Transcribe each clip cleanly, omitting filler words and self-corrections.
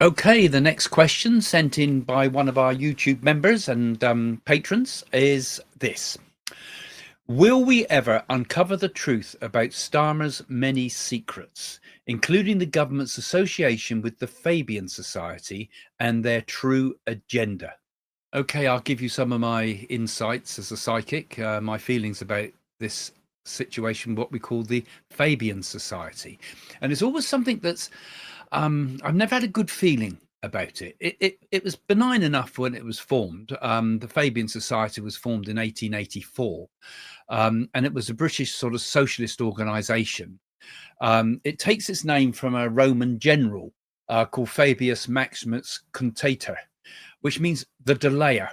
Okay, the next question sent in by one of our YouTube members and patrons is this. Will we ever uncover the truth about Starmer's many secrets, including the government's association with the Fabian Society and their true agenda? Okay, I'll give you some of my insights as a psychic, my feelings about this situation, what we call the Fabian Society. And it's always something that's I've never had a good feeling about it. It was benign enough when it was formed. The Fabian Society was formed in 1884, and it was a British sort of socialist organisation. It takes its name from a Roman general called Fabius Maximus Cunctator, which means the delayer.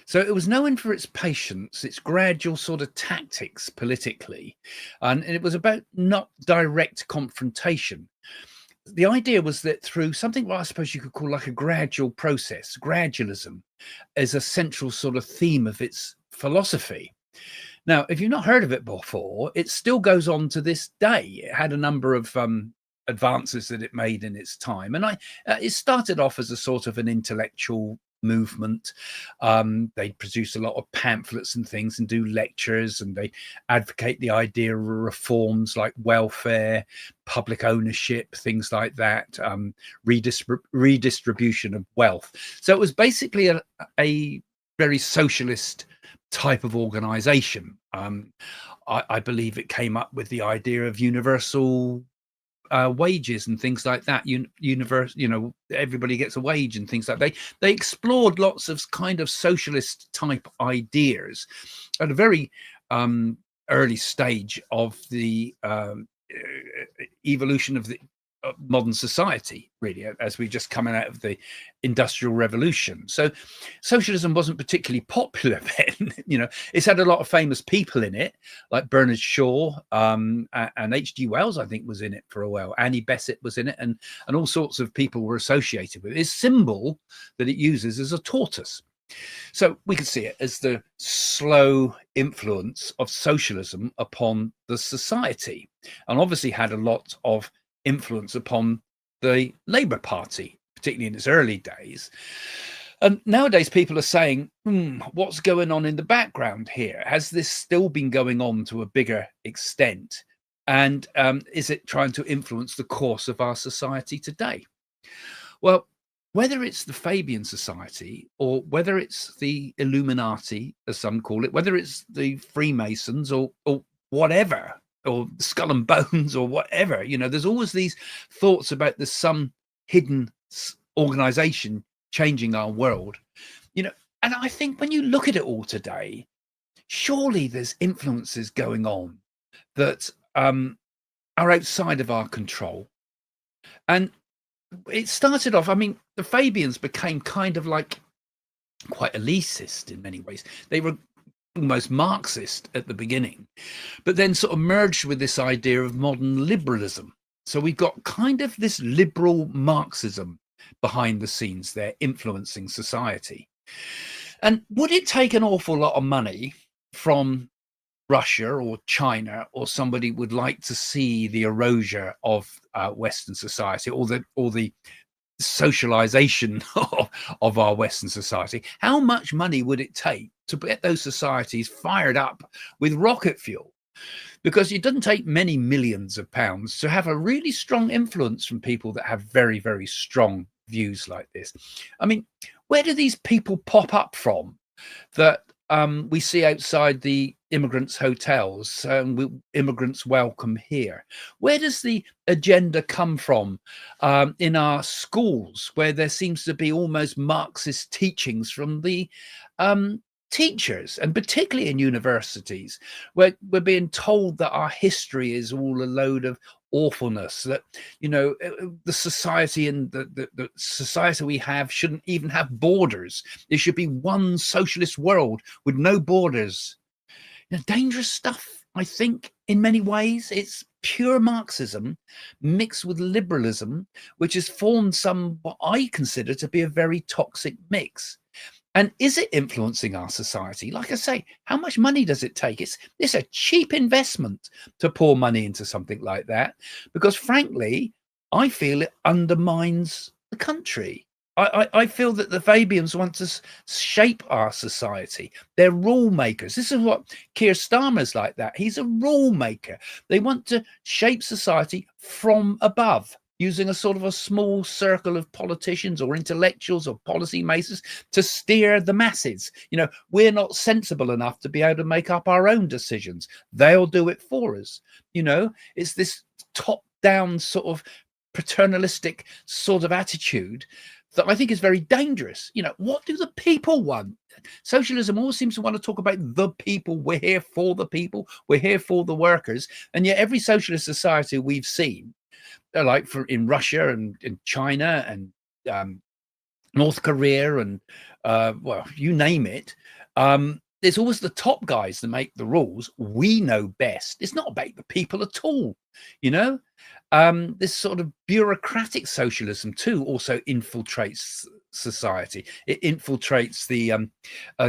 So it was known for its patience, its gradual sort of tactics politically, and it was about not direct confrontation. The idea was that through something I suppose you could call like a gradual process, gradualism is a central sort of theme of its philosophy. Now, if you've not heard of it before, it still goes on to this day. It had a number of advances that it made in its time. And it started off as a sort of an intellectual movement. They produce a lot of pamphlets and things and do lectures, and they advocate the idea of reforms like welfare, public ownership, things like that, redistribution of wealth. So it was basically a very socialist type of organization. I believe it came up with the idea of universal wages and things like that. Everybody gets a wage and things like that. They explored lots of kind of socialist type ideas at a very early stage of the evolution of the modern society, really, as we're just coming out of the Industrial Revolution. So socialism wasn't particularly popular then. It's had a lot of famous people in it, like Bernard Shaw, and H.G. Wells, I think, was in it for a while. Annie Besant was in it, and all sorts of people were associated with it. Its symbol that it uses is a tortoise. So we could see it as the slow influence of socialism upon the society, and obviously had a lot of influence upon the Labour Party, particularly in its early days. And nowadays people are saying, what's going on in the background here? Has this still been going on to a bigger extent? And is it trying to influence the course of our society today? Well, whether it's the Fabian Society or whether it's the Illuminati, as some call it, whether it's the Freemasons or whatever, or Skull and Bones or whatever, there's always these thoughts about there's some hidden organization changing our world, and I think when you look at it all today, surely there's influences going on that are outside of our control. And it started off, the Fabians became kind of like quite elitist in many ways. They were almost Marxist at the beginning, but then sort of merged with this idea of modern liberalism. So we've got kind of this liberal Marxism behind the scenes there influencing society. And would it take an awful lot of money from Russia or China or somebody would like to see the erosion of Western society or the socialization of our Western society? How much money would it take to get those societies fired up with rocket fuel? Because it doesn't take many millions of pounds to have a really strong influence from people that have very, very strong views like this. Where do these people pop up from that we see outside the immigrants' hotels, immigrants welcome here? Where does the agenda come from in our schools, where there seems to be almost Marxist teachings from the teachers, and particularly in universities, where we're being told that our history is all a load of awfulness, that the society and the society we have shouldn't even have borders. It should be one socialist world with no borders. Dangerous stuff, I think. In many ways it's pure Marxism mixed with liberalism, which has formed what I consider to be a very toxic mix. And is it influencing our society? Like I say, how much money does it take? It's a cheap investment to pour money into something like that, because frankly, I feel it undermines the country. I feel that the Fabians want to shape our society. They're rule makers. This is what Keir Starmer's like that. He's a rule maker. They want to shape society from above, using a sort of a small circle of politicians or intellectuals or policy makers to steer the masses. You know, we're not sensible enough to be able to make up our own decisions. They'll do it for us. You know, it's this top-down sort of paternalistic sort of attitude that I think is very dangerous. You know, what do the people want? Socialism always seems to want to talk about the people. We're here for the people. We're here for the workers. And yet every socialist society we've seen, like in Russia and in China and North Korea and well, you name it, there's always the top guys that make the rules. We know best. It's not about the people at all, you know. This sort of bureaucratic socialism too also infiltrates society. It infiltrates the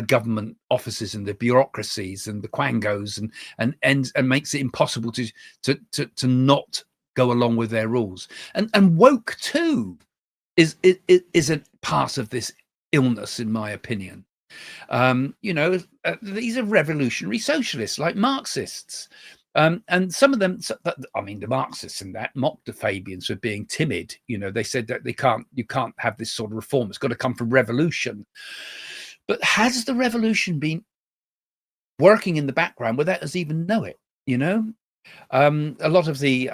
government offices and the bureaucracies and the quangos and makes it impossible to not go along with their rules. And woke too is a part of this illness, in my opinion. You know, these are revolutionary socialists like Marxists. And some of them, I mean, the Marxists and that mocked the Fabians for being timid. You know, they said that you can't have this sort of reform. It's got to come from revolution. But has the revolution been working in the background without us even know it? You know, a lot of the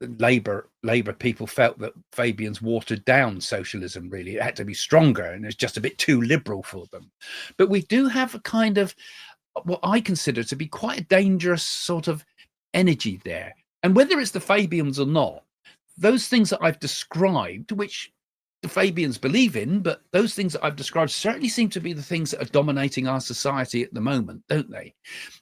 Labour people felt that Fabians watered down socialism. Really, it had to be stronger, and it's just a bit too liberal for them. But we do have a kind of what I consider to be quite a dangerous sort of energy there. And whether it's the Fabians or not, those things that I've described, which the Fabians believe in, but those things that I've described certainly seem to be the things that are dominating our society at the moment, don't they?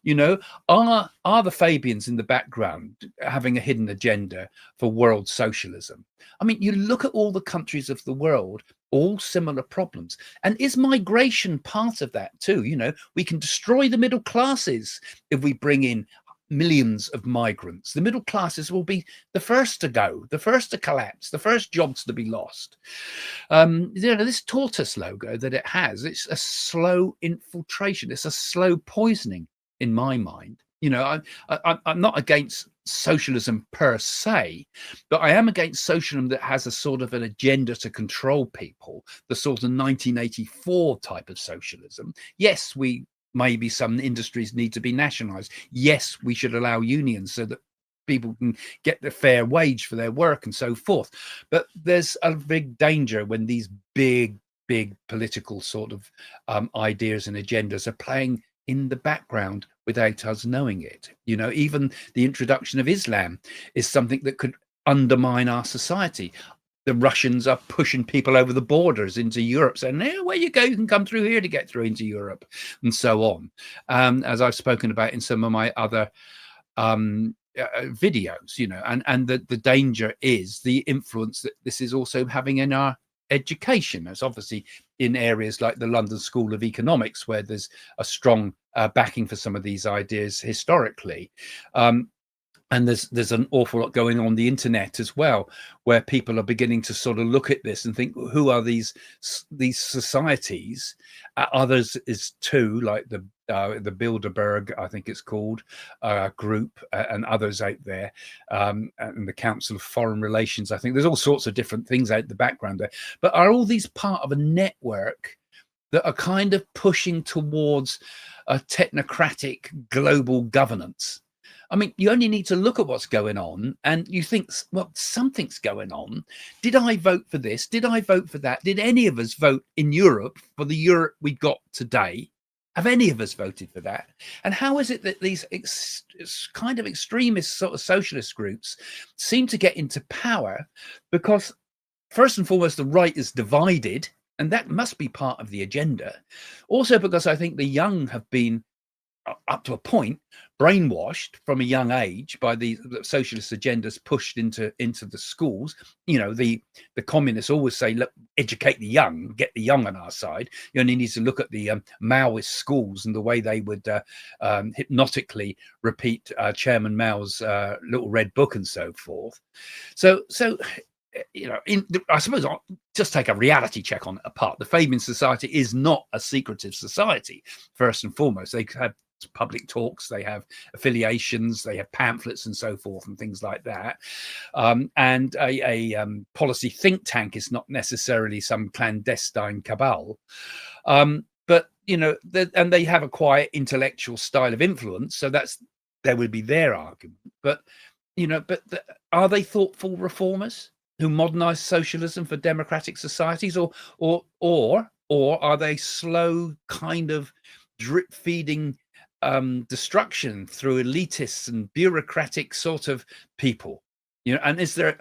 You know, are the Fabians in the background having a hidden agenda for world socialism? I mean, you look at all the countries of the world, all similar problems. And is migration part of that too? You know, we can destroy the middle classes if we bring in millions of migrants. The middle classes will be the first to go, the first to collapse, the first jobs to be lost. You know, this tortoise logo that it has, it's a slow infiltration. It's a slow poisoning in my mind. You know, I'm not against socialism per se, but I am against socialism that has a sort of an agenda to control people, the sort of 1984 type of socialism. Yes, maybe some industries need to be nationalized. Yes, we should allow unions so that people can get the fair wage for their work and so forth. But there's a big danger when these big political sort of ideas and agendas are playing in the background without us knowing it. You know, even the introduction of Islam is something that could undermine our society. The Russians are pushing people over the borders into Europe, saying, where you go, you can come through here to get through into Europe, and so on. As I've spoken about in some of my other videos, you know, and the danger is the influence that this is also having in our education. It's obviously in areas like the London School of Economics, where there's a strong backing for some of these ideas historically. And there's an awful lot going on the internet as well, where people are beginning to sort of look at this and think, who are these societies? Others is too, like the Bilderberg, I think it's called, group, and others out there, and the Council of Foreign Relations. I think there's all sorts of different things out the background there. But are all these part of a network that are kind of pushing towards a technocratic global governance? I mean, you only need to look at what's going on and you think, well, something's going on. Did I vote for this? Did I vote for that? Did any of us vote in Europe for the Europe we got today? Have any of us voted for that? And how is it that these kind of extremist sort of socialist groups seem to get into power? Because first and foremost, the right is divided, and that must be part of the agenda. Also, because I think the young have been, up to a point, brainwashed from a young age by the socialist agendas pushed into the schools. You know, the communists always say, look, educate the young, get the young on our side. You only need to look at the Maoist schools and the way they would hypnotically repeat Chairman Mao's little red book and so forth. So I suppose I'll just take a reality check on it apart. The Fabian Society is not a secretive society, first and foremost. They have public talks, they have affiliations, they have pamphlets and so forth and things like that. And a policy think tank is not necessarily some clandestine cabal. But, and they have a quiet intellectual style of influence. So there would be their argument. But, are they thoughtful reformers who modernize socialism for democratic societies, or are they slow kind of drip feeding destruction through elitists and bureaucratic sort of people? And is there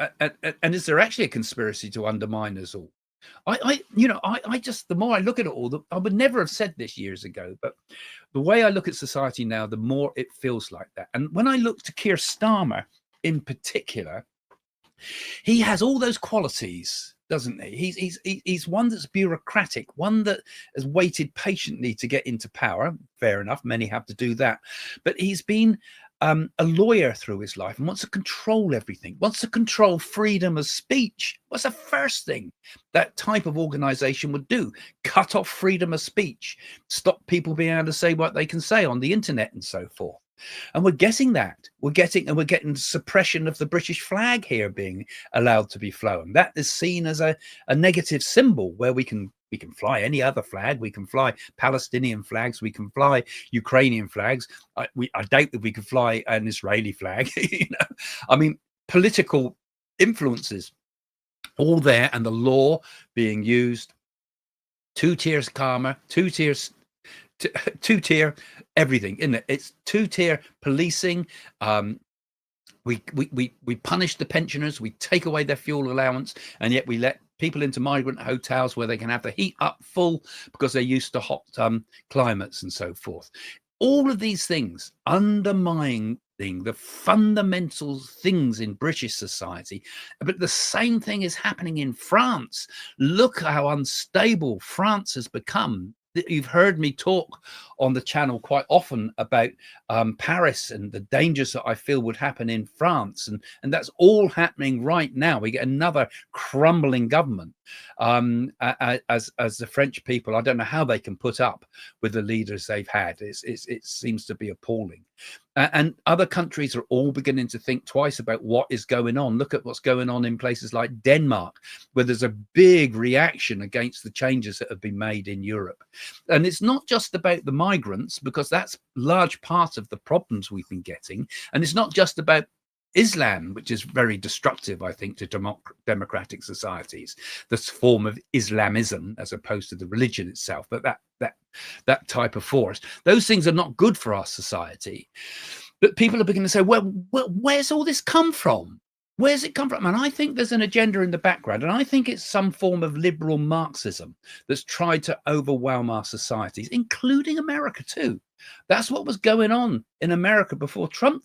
actually a conspiracy to undermine us all? I just, the more I look at it all, I would never have said this years ago, but the way I look at society now, the more it feels like that. And when I look to Keir Starmer in particular, he has all those qualities, doesn't he? He's one that's bureaucratic, one that has waited patiently to get into power. Fair enough, many have to do that. But he's been a lawyer through his life and wants to control everything, wants to control freedom of speech. What's the first thing that type of organization would do? Cut off freedom of speech, stop people being able to say what they can say on the internet and so forth. And we're getting that. We're getting suppression of the British flag here being allowed to be flown. That is seen as a negative symbol, where we can fly any other flag. We can fly Palestinian flags. We can fly Ukrainian flags. I doubt that we could fly an Israeli flag. I mean, political influences all there, and the law being used. Two-tier karma, two-tier everything, isn't it? It's two-tier policing. We punish the pensioners, we take away their fuel allowance, and yet we let people into migrant hotels where they can have the heat up full because they're used to hot climates and so forth. All of these things undermining the fundamental things in British society. But the same thing is happening in France. Look how unstable France has become. You've heard me talk on the channel quite often about Paris and the dangers that I feel would happen in France, and that's all happening right now. We get another crumbling government as the French people. I don't know how they can put up with the leaders they've had. It seems to be appalling. And other countries are all beginning to think twice about what is going on. Look at what's going on in places like Denmark, where there's a big reaction against the changes that have been made in Europe. And it's not just about the migrants, because that's large part of the problems we've been getting. And it's not just about Islam, which is very destructive, I think, to democratic societies, this form of Islamism as opposed to the religion itself, but that type of force. Those things are not good for our society. But people are beginning to say, well, where's all this come from? Where's it come from? And I think there's an agenda in the background, and I think it's some form of liberal Marxism that's tried to overwhelm our societies, including America too. That's what was going on in America before Trump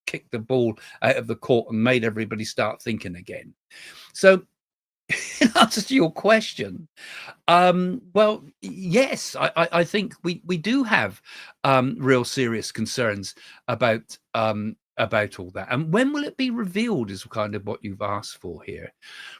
kicked the ball out of the court and made everybody start thinking again. So in answer to your question, well, yes, I think we do have real serious concerns about all that. And when will it be revealed is kind of what you've asked for here.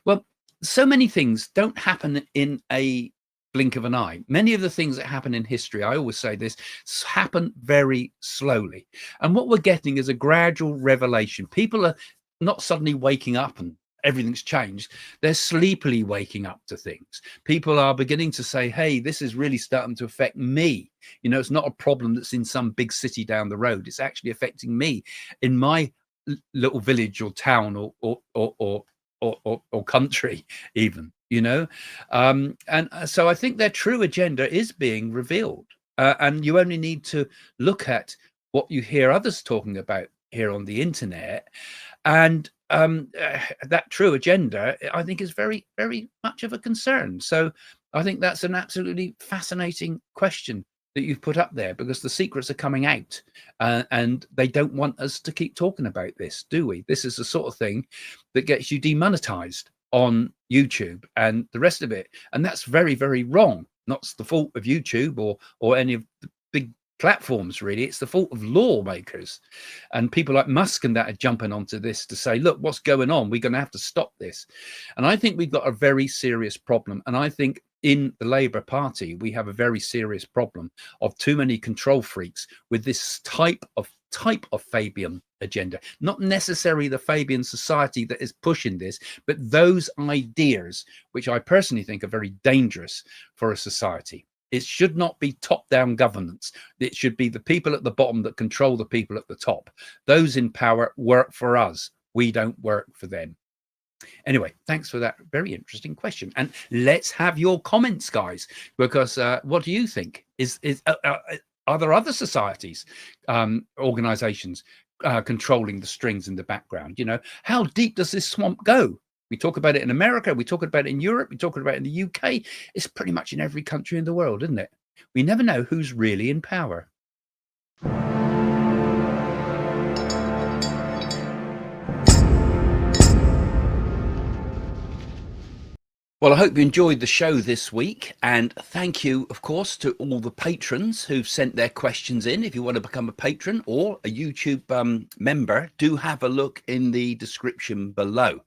Well, so many things don't happen in a blink of an eye. Many of the things that happen in history, I always say this, happen very slowly. And what we're getting is a gradual revelation. People are not suddenly waking up and everything's changed. They're sleepily waking up to things. People are beginning to say, hey, this is really starting to affect me. It's not a problem that's in some big city down the road. It's actually affecting me in my little village or town or country even. And so I think their true agenda is being revealed, and you only need to look at what you hear others talking about here on the internet, and that true agenda, I think, is very, very much of a concern. So I think that's an absolutely fascinating question that you've put up there, because the secrets are coming out, and they don't want us to keep talking about this, do we? This is the sort of thing that gets you demonetized on YouTube and the rest of it, and that's very, very wrong. Not the fault of YouTube or any of the big platforms, really. It's the fault of lawmakers and people like Musk and that are jumping onto this to say, look, what's going on? We're going to have to stop this. And I think we've got a very serious problem. And I think in the Labour Party, we have a very serious problem of too many control freaks with this type of Fabian agenda, not necessarily the Fabian Society that is pushing this, but those ideas, which I personally think are very dangerous for a society. It should not be top-down governance. It should be the people at the bottom that control the people at the top. Those in power work for us. We don't work for them. Anyway, thanks for that very interesting question. And let's have your comments, guys, because what do you think? Are there other societies, organizations controlling the strings in the background? You know, how deep does this swamp go? We talk about it in America, we talk about it in Europe, we talk about it in the UK. It's pretty much in every country in the world, isn't it? We never know who's really in power. Well, I hope you enjoyed the show this week, and thank you, of course, to all the patrons who've sent their questions in. If you want to become a patron or a YouTube member, do have a look in the description below.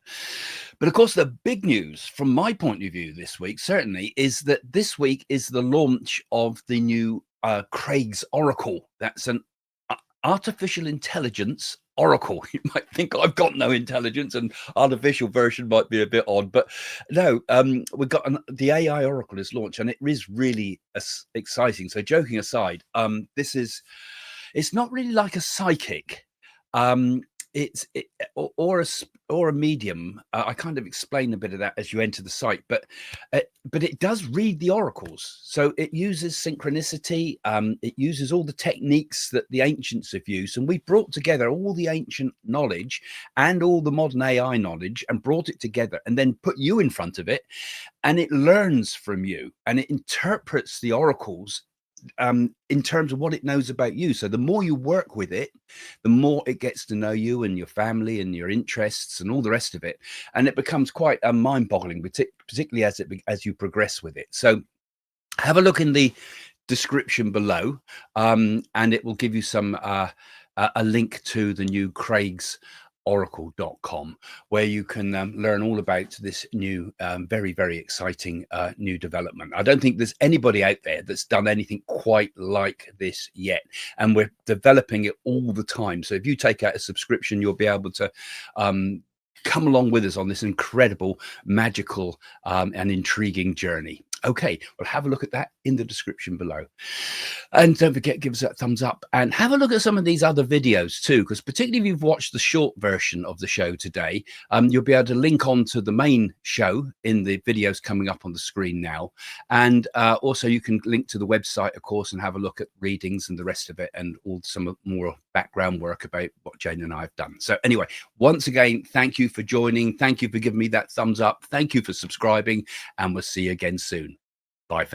But of course, the big news from my point of view this week, certainly, is that this week is the launch of the new Craig's Oracle. That's an artificial intelligence oracle. You might think I've got no intelligence, and artificial version might be a bit odd, but no, we've got the AI oracle is launched, and it is really exciting. So joking aside, it's not really like a psychic. Or a medium. I kind of explain a bit of that as you enter the site, but it does read the oracles. So it uses synchronicity. It uses all the techniques that the ancients have used, and we brought together all the ancient knowledge and all the modern AI knowledge and brought it together, and then put you in front of it, and it learns from you, and it interprets the oracles in terms of what it knows about you. So the more you work with it, the more it gets to know you and your family and your interests and all the rest of it, and it becomes quite mind-boggling, particularly as you progress with it. So have a look in the description below, and it will give you some a link to the new Craig's oracle.com, where you can learn all about this new very, very exciting new development. I don't think there's anybody out there that's done anything quite like this yet, and we're developing it all the time. So if you take out a subscription, you'll be able to come along with us on this incredible, magical and intriguing journey. Okay, well, have a look at that in the description below. And don't forget, give us that thumbs up and have a look at some of these other videos too, because particularly if you've watched the short version of the show today, you'll be able to link on to the main show in the videos coming up on the screen now. And also you can link to the website, of course, and have a look at readings and the rest of it, and all some more background work about what Jane and I have done. So anyway, once again, thank you for joining. Thank you for giving me that thumbs up. Thank you for subscribing, and we'll see you again soon. Bye for now.